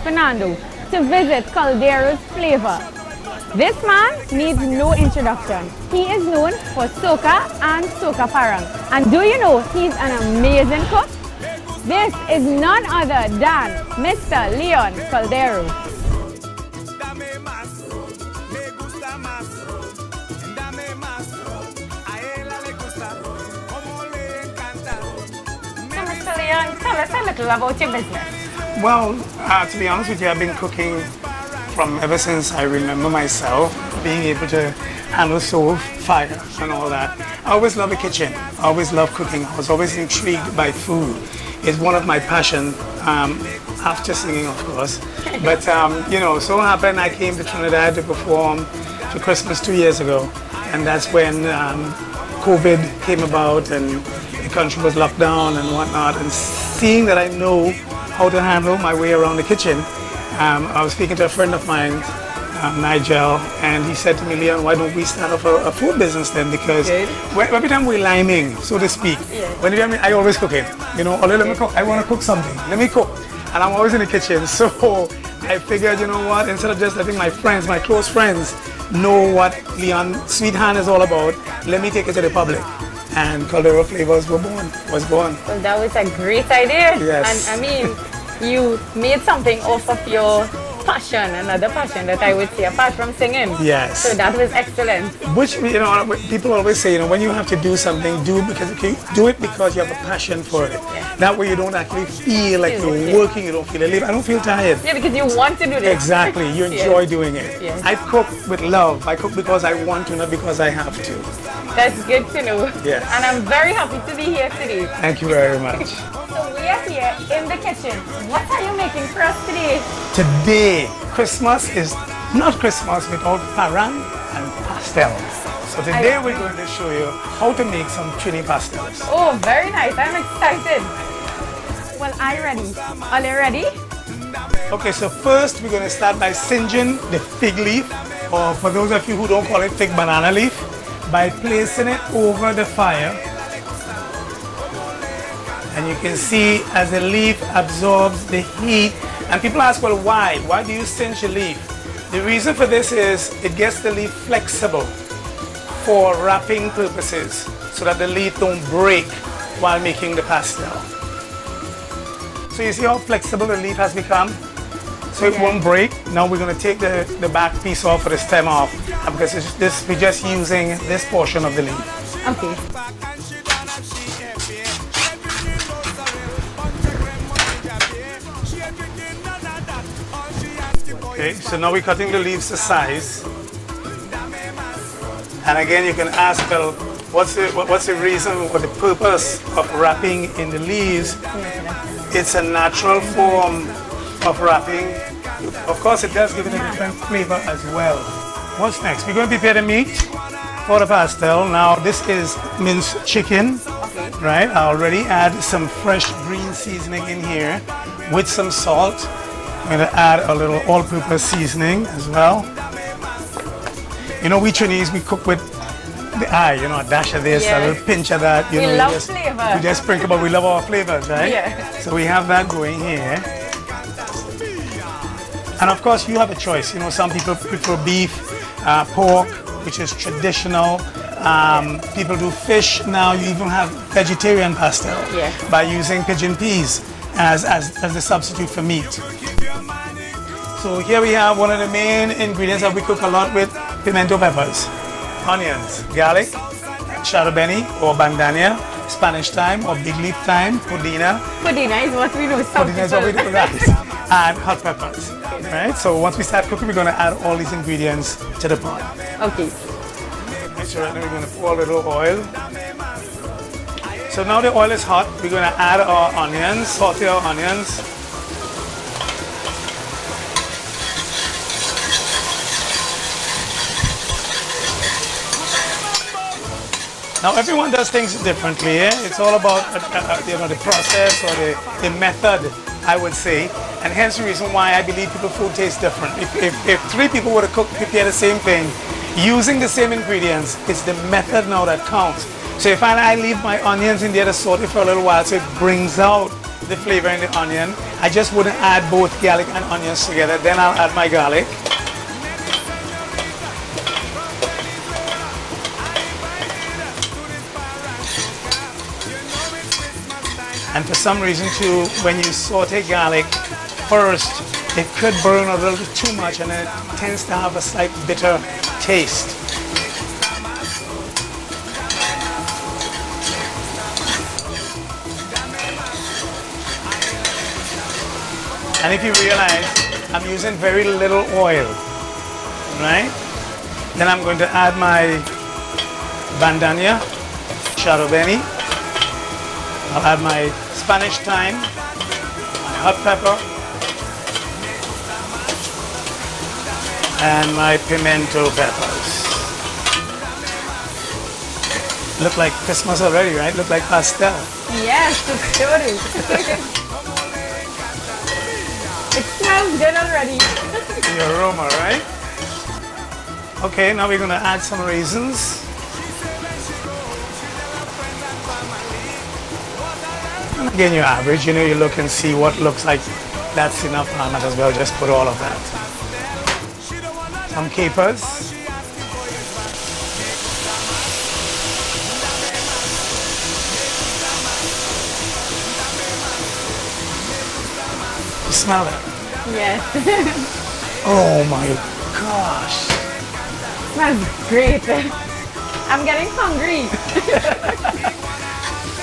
Fernando to visit Coldero's Flavor. This man needs no introduction. He is known for soca and soca parang. And do you know he's an amazing cook? This is none other than Mr. Leon Coldero. So Mr. Leon, tell us a little about your business. Well, to be honest with you, I've been cooking from ever since I remember myself, being able to handle stove, fire, and all that. I always love the kitchen. I always love cooking. I was always intrigued by food. It's one of my passions, after singing, of course. But, you know, so happened I came to Trinidad to perform for Christmas 2 years ago. And that's when COVID came about and the country was locked down and whatnot. And seeing that I know how to handle my way around the kitchen, I was speaking to a friend of mine, Nigel, and he said to me, Leon, why don't we start off a food business then? Because every time we're liming, so to speak, when I always cook it. You know, let me cook. I want to cook something. Let me cook. And I'm always in the kitchen. So I figured, you know what, instead of just letting my friends, my close friends, know what Leon Sweet Hand is all about, let me take it to the public. And Coldero Flavors was born. Well, that was a great idea. Yes. And I mean, you made something off of your passion, another passion that I would say apart from singing. Yes. So that was excellent. Which, you know, people always say, you know, when you have to do something, do it because you have a passion for it. Yeah. That way you don't actually feel like you're working, you don't feel alive. I don't feel tired. Yeah, because you want to do this. Exactly. You enjoy doing it. Yes. I cook with love. I cook because I want to, not because I have to. That's good to know. Yes. And I'm very happy to be here today. Thank you very much. So we are here in the kitchen. What are you making for us today? Today, Christmas is not Christmas without parang and pastels. So today we're going to show you how to make some Trini pastels. Oh, very nice. I'm excited. Well, I'm ready. Are you ready? Okay, so first we're going to start by singeing the fig leaf, or for those of you who don't call it fig, banana leaf, by placing it over the fire. And you can see as the leaf absorbs the heat. And people ask, well, why? Why do you singe the leaf? The reason for this is it gets the leaf flexible for wrapping purposes so that the leaf don't break while making the pastel. So you see how flexible the leaf has become? So it won't break. Now we're going to take the back piece off or the stem off because we're just using this portion of the leaf. Okay. Okay, so now we're cutting the leaves to size. And again, you can ask, well, what's the reason or the purpose of wrapping in the leaves? It's a natural form of wrapping. Of course, it does give it a different flavor as well. What's next? We're going to prepare the meat for the pastel. Now, this is minced chicken, right? I already add some fresh green seasoning in here with some salt. I'm going to add a little all-purpose seasoning as well. You know, we Chinese, we cook with the eye, you know, a dash of this, a little pinch of that. You know, love flavor. We just sprinkle, but we love our flavors, right? Yeah. So we have that going here. And of course, you have a choice. You know, some people prefer beef, pork, which is traditional. People do fish. Now you even have vegetarian pastel by using pigeon peas as the substitute for meat. So here we have one of the main ingredients that we cook a lot with: pimento peppers, onions, garlic, shadow benny or bandania, Spanish thyme or big leaf thyme, pudina. Pudina is what we know. Pudina is what we do, right? And hot peppers. Right? So once we start cooking, we're going to add all these ingredients to the pot. Okay. So right now we're going to pour a little oil. So now the oil is hot, we're going to add our onions, saute our onions. Now everyone does things differently. It's all about you know, the process or the method, I would say, and hence the reason why I believe people's food tastes different. If three people were to prepare the same thing using the same ingredients, it's the method now that counts. So if I leave my onions in there to saute for a little while, so it brings out the flavor in the onion. I just wouldn't add both garlic and onions together. Then I'll add my garlic. And for some reason too, when you saute garlic first, it could burn a little too much and it tends to have a slight bitter taste. And if you realize, I'm using very little oil, right? Then I'm going to add my bandana, shadow benny. I'll add my Spanish thyme, my hot pepper, and my pimento peppers. Look like Christmas already, right? Look like pastel. Yes, it's good. It smells good already. The aroma, right? Okay, now we're going to add some raisins. And again, your average, you look and see what looks like that's enough. I might as well just put all of that. Some capers. You smell that? Yes. Oh my gosh. Smells great. I'm getting hungry.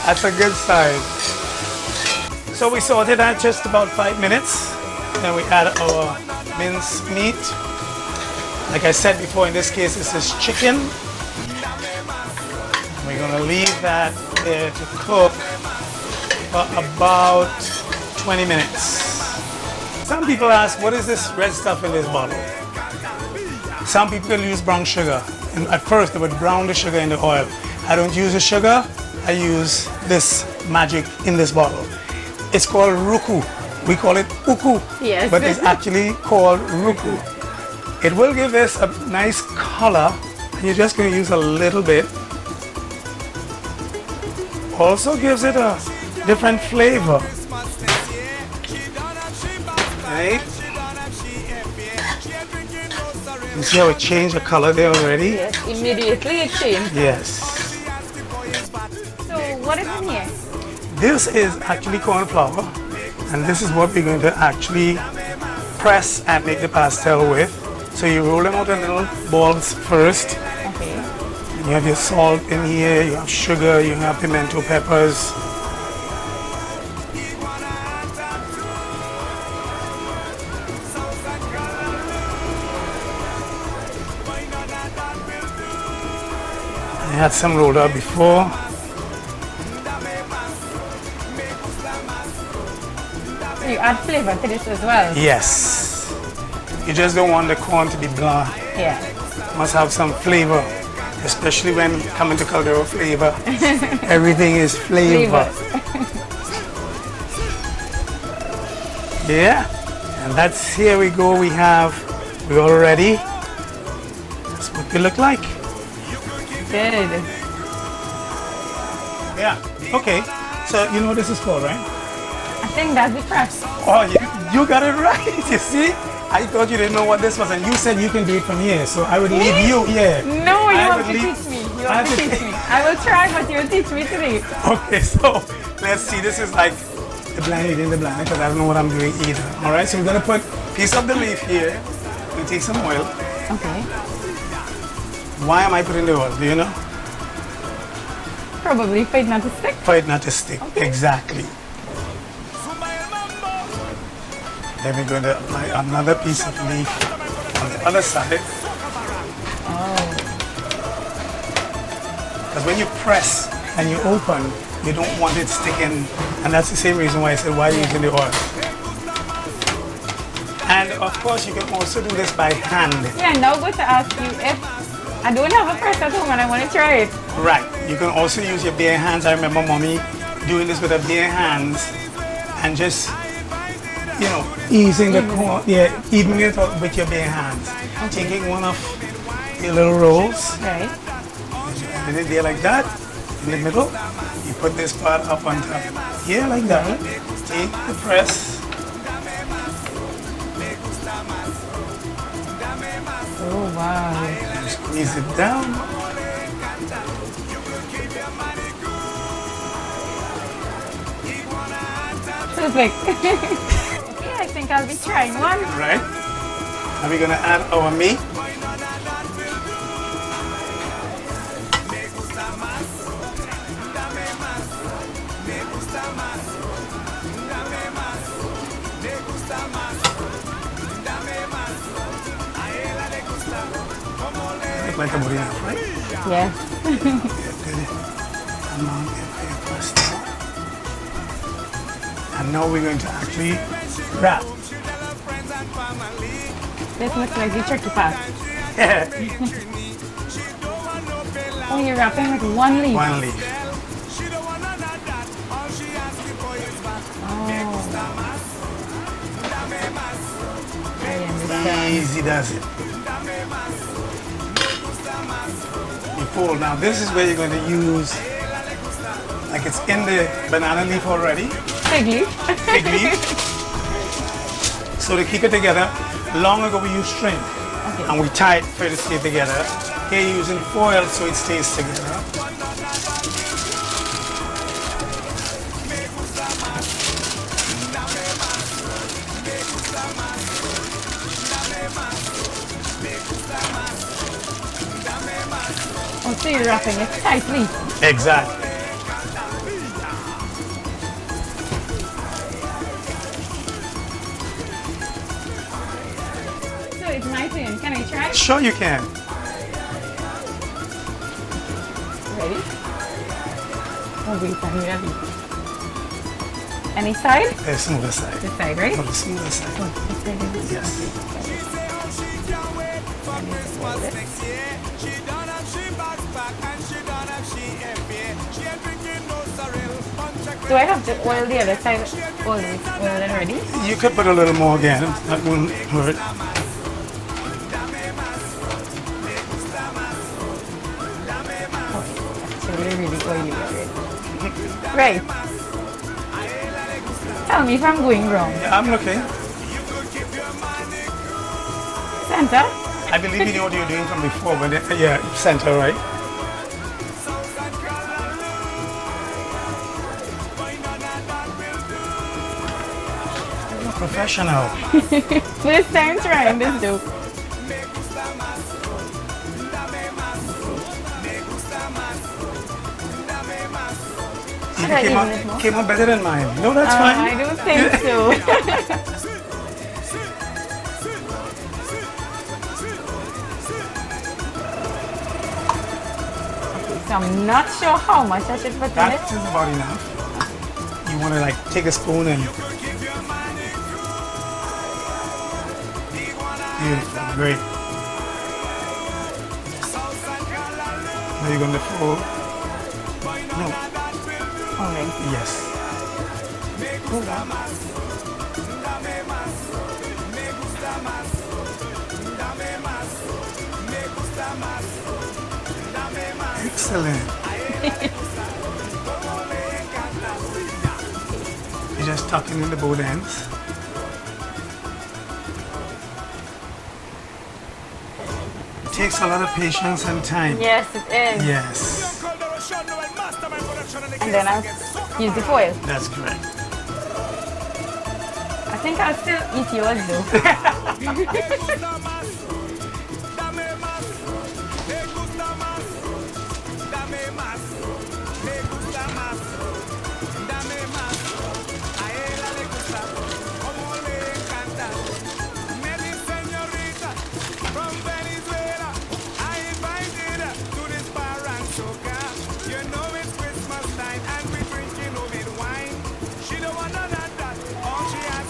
That's a good sign. So we sauteed that just about 5 minutes. Then we add our minced meat. Like I said before, in this case, this is chicken. We're gonna leave that there to cook for about 20 minutes. Some people ask, what is this red stuff in this bottle? Some people use brown sugar. And at first, they would brown the sugar in the oil. I don't use the sugar. I use this magic in this bottle. It's called ruku. We call it uku, yes. But it's actually called ruku. It will give this a nice color. You're just going to use a little bit. Also gives it a different flavor. Right? You see how it changed the color there already? Yes, immediately it changed. Yes. So what is in here? This is actually corn flour, and this is what we're going to actually press and make the pastel with. So you roll them out in little balls first. Okay. And you have your salt in here, you have sugar, you have pimento peppers. I had some rolled out before. So you add flavor to this as well? Yes. You just don't want the corn to be bland. Yeah. Must have some flavor, especially when coming to Coldero flavor. Everything is flavor. Yeah. And that's, here we go. We're all ready. That's what we look like. Good. Yeah. Okay. So you know what this is for, right? I think that's the press. Oh, you got it right. You see? I thought you didn't know what this was, and you said you can do it from here. So I would leave you. Yeah. No, you have to teach me. You have to teach me. I will try, but you'll teach me today. Okay. So let's see. This is like the blind eating the blind, because I don't know what I'm doing either. All right. So we're gonna put a piece of the leaf here. We take some oil. Okay. Why am I putting the oil? Do you know? Probably for it not to stick. For it not to stick. Okay. Exactly. Then we're going to apply another piece of leaf on the other side. Oh. Because when you press and you open, you don't want it sticking. And that's the same reason why I said, why are you using the oil? And of course, you can also do this by hand. Yeah, now I'm going to ask you if I don't have a press at home and I want to try it. Right. You can also use your bare hands. I remember mommy doing this with her bare hands and just, easing the corn, evening it up with your bare hands. Okay. Taking one of your little rolls, Right. and it there like that, in the middle. You put this part up on top, here like that. take the press, Oh, wow. and squeeze it down. Perfect. Okay, I think I'll be trying one. Right? Now we're gonna add our meat. Look like a burrito, right? Yes. And now we're going to actually wrap. This looks like the tricky part. Oh, you're wrapping with one leaf. One leaf. I understand. Easy does it. You fold. Now this is where you're going to use, like it's in the banana leaf already, Fig leaf. fig leaf. So to keep it together, long ago we used string and we tie it for it to stay together. Here you're using foil so it stays together. Oh, so you're wrapping it tightly. Exactly. So it's my turn. Can I try? Sure you can. Ready? Oh, wait, I'm ready. Any side? The smoother side. This side, right? On the smoother side. Oh, it's ready. Yes. Do I have to oil the other side? Oil it already? You could put a little more again. That won't hurt. It's really oily already. Right. Tell me if I'm going wrong. Yeah, I'm looking. Center? I believe you know what you're doing from before, but yeah, center, right? You're a professional. First time trying this though. You Should I even it more? came out better than mine. No, that's fine. I don't think so. So I'm not sure how much I should put in That it. is about enough. You want to like take a spoon and beautiful, great. Now you're going to fold. No, Alright. yes. Excellent. You're just tucking in the both ends. It takes a lot of patience and time. Yes, it is. Yes, And then I'll use the foil. that's correct. I think I'll still eat yours though.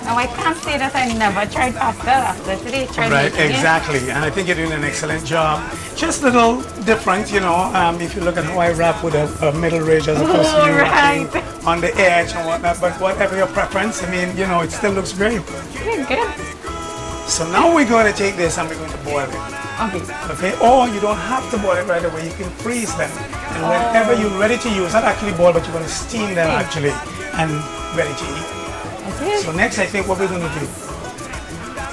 Now I can't say that I never tried pasta after today. Tried Right, making it. exactly. And I think you're doing an excellent job. Just a little different, you know, if you look at how I wrap with a middle ridge as opposed to you wrapping Right. on the edge and whatnot. But whatever your preference, I mean, you know, it still looks great. Good, good. So now we're going to take this and we're going to boil it. Okay. Okay, or you don't have to boil it right away. You can freeze them. And whenever you're ready to use, not actually boil, but you're going to steam them actually and ready to eat. Okay. So next, I think what we're going to do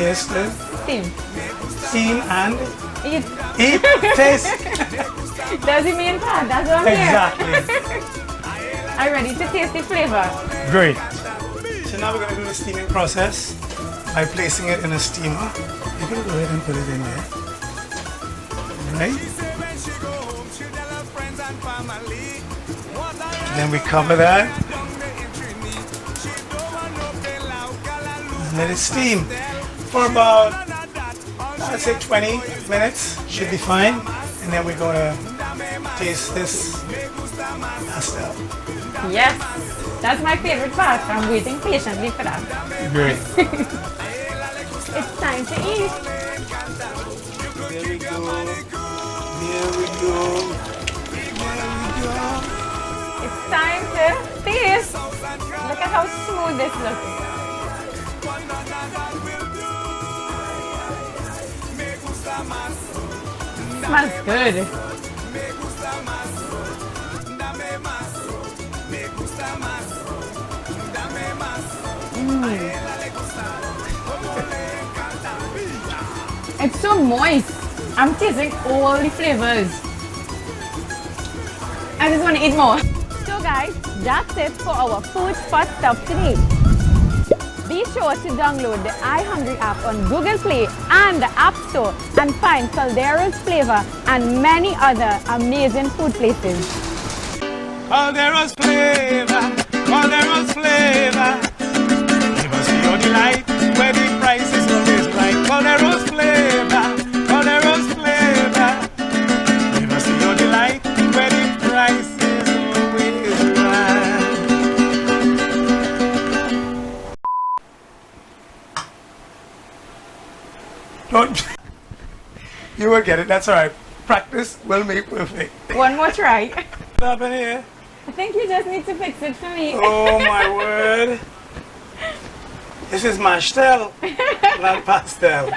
is to Steam. steam and Eat. eat, taste. That's the main part. That's what I'm here. Exactly. Are you ready to taste the flavor? Great. So now we're going to do the steaming process by placing it in a steamer. You can go ahead and put it in there. Right? Then we cover that. And let it steam for about, I'd say 20 minutes. Should be fine. And then we're going to taste this pastel. Yes. That's my favorite part. I'm waiting patiently for that. Great. It's time to eat. There we go. There we go. There we go. It's time to taste. Look at how smooth this looks. Smells good. It's so moist. I'm tasting all the flavors. I just want to eat more. So guys, that's it for our food spot stuff today. Be sure to download the iHungry app on Google Play and the App Store and find Coldero's Flavor and many other amazing food places. Coldero's flavor, Coldero's flavor. Give us your delight, where the price is always right. Coldero's flavor, Coldero's flavor. Give us your delight, where the price is always right. Don't. You will get it, that's alright. Practice will make perfect. One more try. What happened here? I think you just need to fix it for me. Oh my word. This is mastel, not pastel.